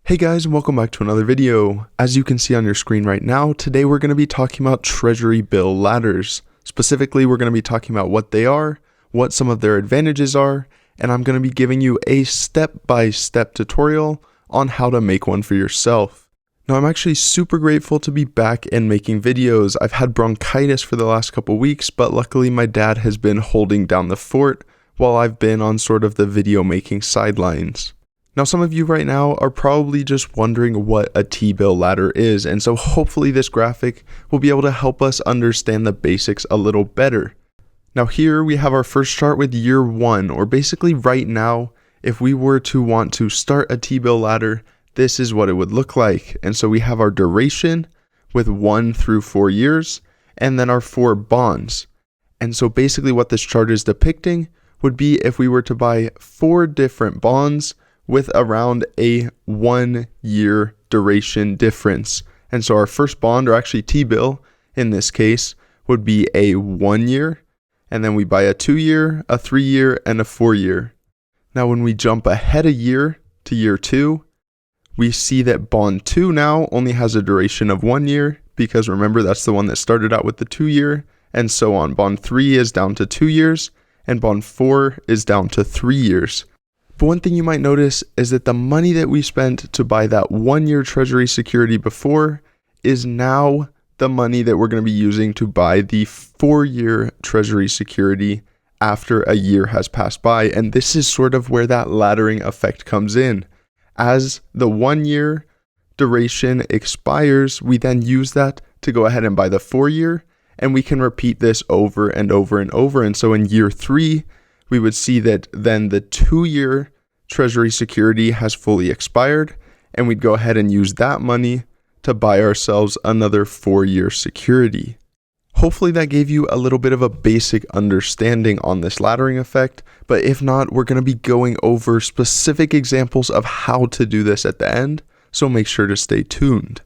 Hey guys, and welcome back to another video. As you can see on your screen right now, today we're going to be talking about Treasury Bill ladders. Specifically, we're going to be talking about what they are, what some of their advantages are, and I'm going to be giving you a step-by-step tutorial on how to make one for yourself. Now, I'm actually super grateful to be back and making videos. I've had bronchitis for the last couple weeks, but luckily my dad has been holding down the fort while I've been on sort of the video making sidelines. Now, some of you right now are probably just wondering what a Tbill ladder is, and so hopefully this graphic will be able to help us understand the basics a little better. Now here we have our first chart with year one, or basically right now, if we were to want to start a Tbill ladder, this is what it would look like. And so we have our duration with 1 through 4 years, and then our 4 bonds. And so basically what this chart is depicting would be if we were to buy 4 different bonds with around a 1 year duration difference. And so our first bond, or actually T-bill in this case, would be a 1 year, and then we buy a 2 year, a 3 year, and a 4 year. Now when we jump ahead a year to year 2, we see that bond 2 now only has a duration of 1 year, because remember that's the one that started out with the 2 year, and so on. Bond 3 is down to 2 years, and bond 4 is down to 3 years. But one thing you might notice is that the money that we spent to buy that 1 year treasury security before is now the money that we're going to be using to buy the 4 year treasury security after a year has passed by. And this is sort of where that laddering effect comes in. As the 1 year duration expires, we then use that to go ahead and buy the 4 year, and we can repeat this over and over and over. And so in year 3, we would see that then the 2 year treasury security has fully expired, and we'd go ahead and use that money to buy ourselves another 4 year security. Hopefully that gave you a little bit of a basic understanding on this laddering effect, but if not, we're going to be going over specific examples of how to do this at the end, so make sure to stay tuned.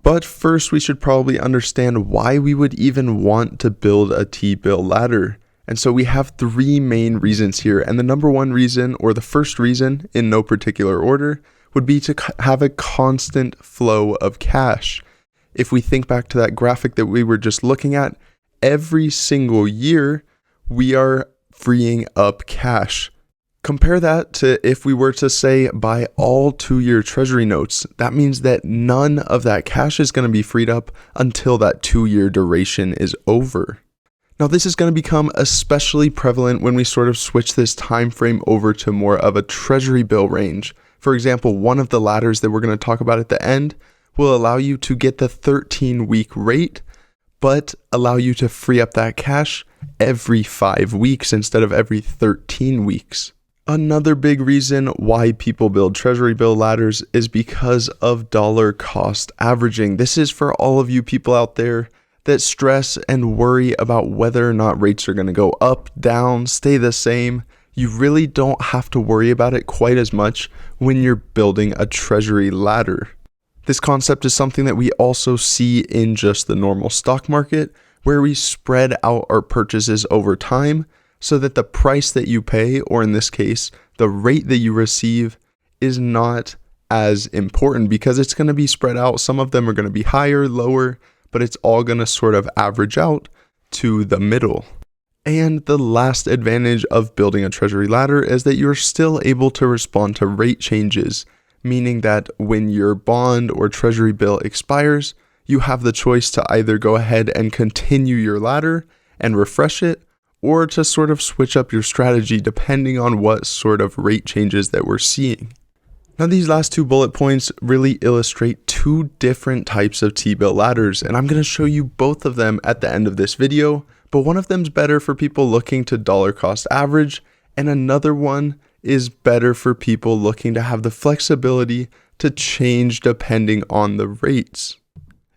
But first, we should probably understand why we would even want to build a Tbill ladder. And so we have 3 main reasons here, and the number one reason, or the first reason in no particular order, would be to have a constant flow of cash. If we think back to that graphic that we were just looking at, every single year we are freeing up cash. Compare that to if we were to say buy all 2 year treasury notes. That means that none of that cash is going to be freed up until that 2 year duration is over. Now this is going to become especially prevalent when we sort of switch this time frame over to more of a treasury bill range. For example, one of the ladders that we're going to talk about at the end will allow you to get the 13-week rate, but allow you to free up that cash every 5 weeks instead of every 13 weeks. Another big reason why people build treasury bill ladders is because of dollar cost averaging. This is for all of you people out there that stress and worry about whether or not rates are going to go up, down, stay the same. You really don't have to worry about it quite as much when you're building a treasury ladder. This concept is something that we also see in just the normal stock market, where we spread out our purchases over time so that the price that you pay, or in this case, the rate that you receive, is not as important because it's going to be spread out. Some of them are going to be higher, lower, but it's all going to sort of average out to the middle. And the last advantage of building a treasury ladder is that you're still able to respond to rate changes, meaning that when your bond or treasury bill expires, you have the choice to either go ahead and continue your ladder and refresh it, or to sort of switch up your strategy depending on what sort of rate changes that we're seeing. Now these last 2 bullet points really illustrate 2 different types of Tbill ladders, and I'm going to show you both of them at the end of this video, but one of them's better for people looking to dollar cost average, and another one is better for people looking to have the flexibility to change depending on the rates.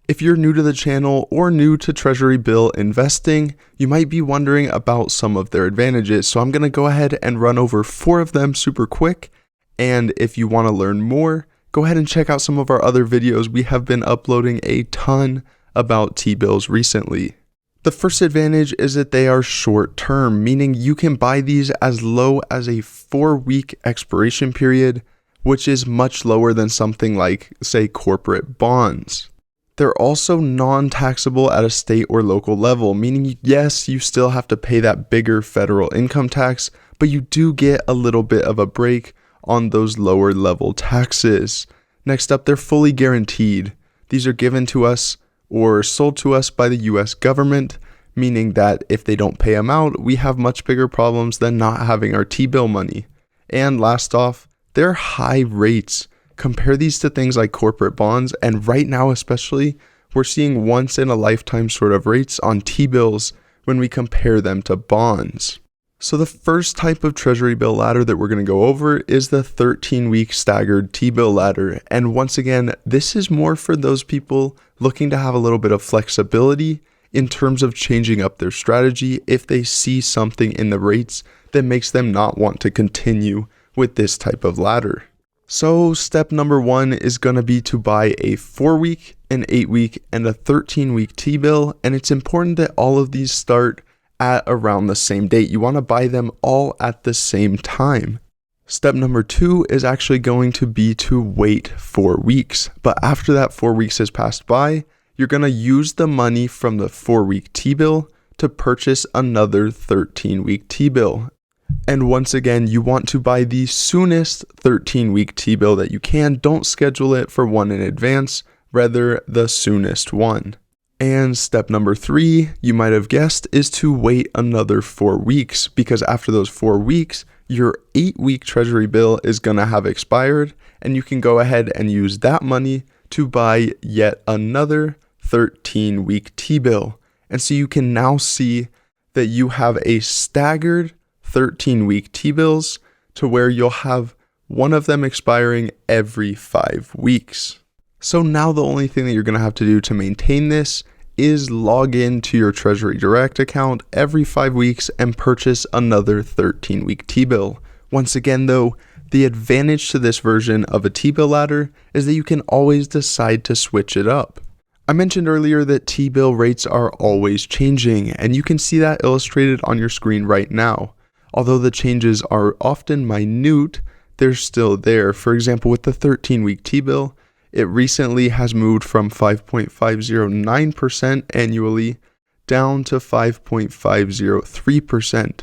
If you're new to the channel or new to treasury bill investing, you might be wondering about some of their advantages, so I'm going to go ahead and run over 4 of them super quick. And if you want to learn more, go ahead and check out some of our other videos. We have been uploading a ton about T-bills recently. The first advantage is that they are short term, meaning you can buy these as low as a 4-week expiration period which is much lower than something like, say, corporate bonds. They're also non-taxable at a state or local level, meaning yes, you still have to pay that bigger federal income tax, but you do get a little bit of a break on those lower level taxes. Next up, they're fully guaranteed. These are given to us or sold to us by the US government, meaning that if they don't pay them out, we have much bigger problems than not having our T-bill money. And last off, they're high rates. Compare these to things like corporate bonds, and right now especially, we're seeing once in a lifetime sort of rates on T-bills when we compare them to bonds. So the first type of Treasury bill ladder that we're going to go over is the 13-week staggered Tbill ladder. And once again, this is more for those people looking to have a little bit of flexibility in terms of changing up their strategy if they see something in the rates that makes them not want to continue with this type of ladder. So step number 1 is going to be to buy a 4-week, an 8-week, and a 13-week T-bill. And it's important that all of these start at around the same date. You want to buy them all at the same time. Step number 2 is actually going to be to wait 4 weeks. But after that 4 weeks has passed by, you're going to use the money from the 4-week T-bill to purchase another 13-week T-bill. And once again, you want to buy the soonest 13-week T-bill that you can. Don't schedule it for one in advance, rather the soonest one. And step number 3, you might have guessed, is to wait another 4 weeks, because after those 4 weeks, your 8-week Treasury bill is going to have expired, and you can go ahead and use that money to buy yet another 13-week T-bill. And so you can now see that you have a staggered 13-week T-bills to where you'll have one of them expiring every 5 weeks. So now the only thing that you're going to have to do to maintain this is log into your Treasury Direct account every 5 weeks and purchase another 13-week T-bill. Once again though, the advantage to this version of a T-bill ladder is that you can always decide to switch it up. I mentioned earlier that T-bill rates are always changing, and you can see that illustrated on your screen right now. Although the changes are often minute, they're still there. For example, with the 13-week T-bill, it recently has moved from 5.509% annually down to 5.503%.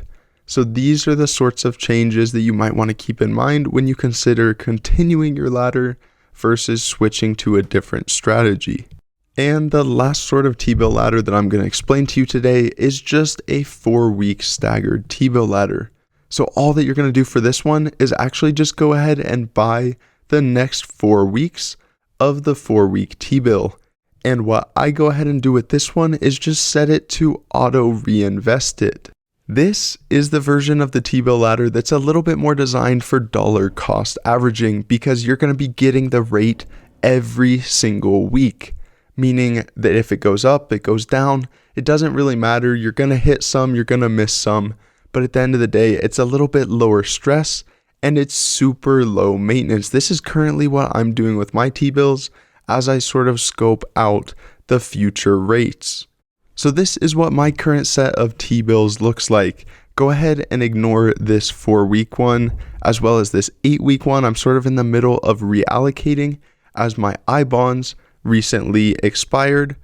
So these are the sorts of changes that you might want to keep in mind when you consider continuing your ladder versus switching to a different strategy. And the last sort of T-bill ladder that I'm going to explain to you today is just a 4-week staggered T-bill ladder. So all that you're going to do for this one is actually just go ahead and buy the next 4 weeks of the 4-week T-bill. And what I go ahead and do with this one is just set it to auto reinvest it. This is the version of the Tbill ladder that's a little bit more designed for dollar cost averaging, because you're going to be getting the rate every single week, meaning that if it goes up, it goes down, it doesn't really matter. You're going to hit some, you're going to miss some, but at the end of the day, it's a little bit lower stress and it's super low maintenance. This is currently what I'm doing with my T-bills as I sort of scope out the future rates. So this is what my current set of T-bills looks like. Go ahead and ignore this 4-week one as well as this 8-week one. I'm sort of in the middle of reallocating as my I-bonds recently expired,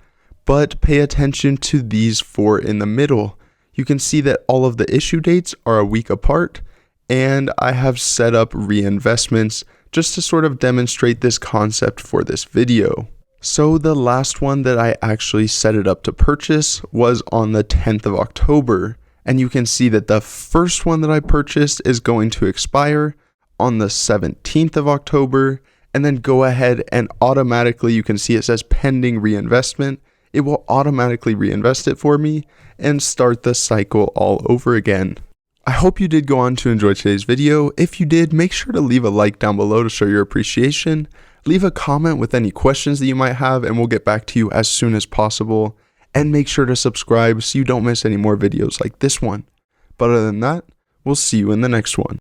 but pay attention to these 4 in the middle. You can see that all of the issue dates are a week apart, and I have set up reinvestments just to sort of demonstrate this concept for this video. So the last one that I actually set it up to purchase was on the 10th of October. And you can see that the first one that I purchased is going to expire on the 17th of October. And then go ahead and automatically, you can see it says pending reinvestment. It will automatically reinvest it for me and start the cycle all over again. I hope you did go on to enjoy today's video. If you did, make sure to leave a like down below to show your appreciation. Leave a comment with any questions that you might have, and we'll get back to you as soon as possible. And make sure to subscribe so you don't miss any more videos like this one. But other than that, we'll see you in the next one.